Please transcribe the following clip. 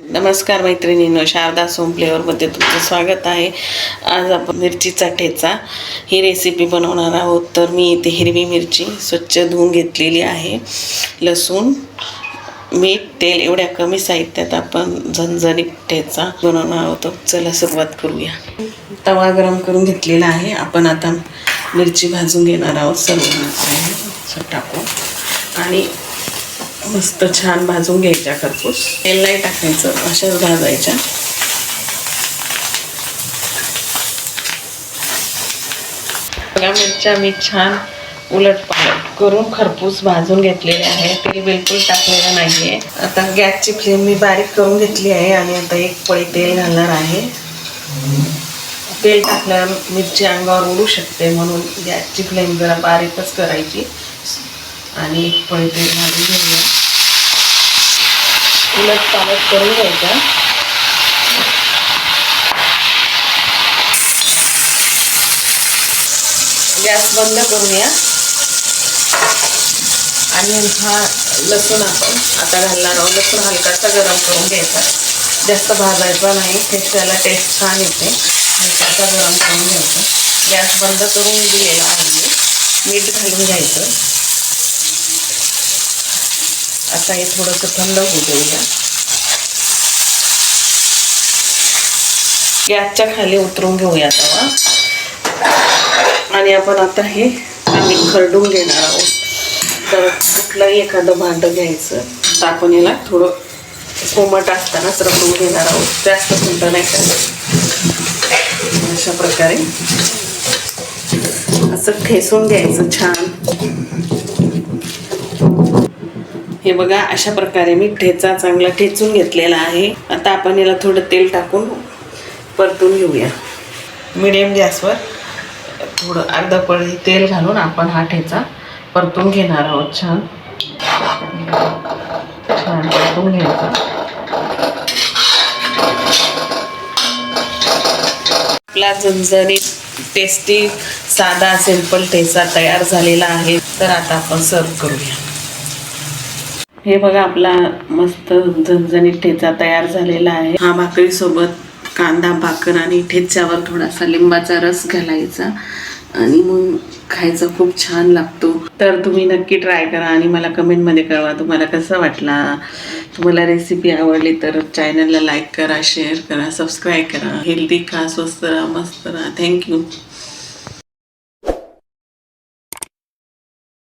नमस्कार मैत्रिणींनो, शारदा सोम फ्लेवरमध्ये तुमचं स्वागत आहे. आज आपण मिरचीचा ठेचा ही रेसिपी बनवणार आहोत. तर मी इथे हिरवी मिरची स्वच्छ धुवून घेतलेली आहे. लसूण, मीठ, तेल एवढ्या कमी साहित्यात आपण झणझणीत ठेचा बनवणार आहोत. चला सुरुवात करूया. तवा गरम करून घेतलेला आहे. आपण आता मिरची भाजून घेणार आहोत. सर्व टाकू आणि मस्त छान भाजून घ्यायच्या. खरपूस तेल नाही टाकायचं, अशाच भाजायच्या. बघा, मिरच्या मी छान उलट पालट करून खरपूस भाजून घेतलेले आहे. तेल बिलकुल टाकलेलं नाहीये. आता गॅसची फ्लेम मी बारीक करून घेतली आहे आणि आता एक पळी तेल घालणार आहे. तेल टाकल्यावर मिरची अंगावर उडू शकते, म्हणून गॅसची फ्लेम जरा बारीकच करायची आणि एक पळी तेल घालून घेऊया. उलट पालट करून घ्यायचा. गॅस बंद करूया आणि हा लसूण आपण आता घालणार आहोत. लसूण हलकासा गरम करून घ्यायचा, जास्त भाजायचा नाही. ठेचाला टेस्ट छान येते. हलकासा गरम करून घ्यायचा. गॅस बंद करून दिलेला आहे. मीठ घालून घ्यायचं. आता हे थोडंसं थंड होऊ देऊया. गॅसच्या खाली उतरून घेऊया तवा आणि आपण आता हे खरडून घेणार आहोत. तर कुठलंही एखादं भांडं घ्यायचं. आता आपण याला थोडं कोमट असतानाच रगडून घेणार आहोत. जास्त थंड नाही करायचं. अशा प्रकारे असं ठेसून घ्यायचं छान. हे बघा, अशा प्रकारे मी ठेचा चांगला ठेचून घेतलेला आहे. आता आपण याला थोडं तेल टाकून परतून घेऊया. मिडियम गॅसवर थोडं अर्धा पळी तेल घालून आपण हा ठेचा परतून घेणार आहोत. छान छान परतून घ्यायचा. आपला झणझणीत टेस्टी साधा सिंपल ठेचा तयार झालेला आहे. तर आता आपण सर्व करूया. हे बघा, आपला मस्त झणझणीत ठेचा तयार झालेला आहे. हा भाकरीसोबत कांदा, भाकर आणि ठेच्यावर थोडासा लिंबाचा रस घालायचा आणि मग खायचा. खूप छान लागतो. तर तुम्ही नक्की ट्राय करा आणि मला कमेंटमध्ये कळवा तुम्हाला कसं वाटला. तुम्हाला रेसिपी आवडली तर चॅनलला लाईक करा, शेअर करा, सबस्क्राईब करा. हेल्दी खा, स्वस्त राहा, मस्त राहा. थँक्यू.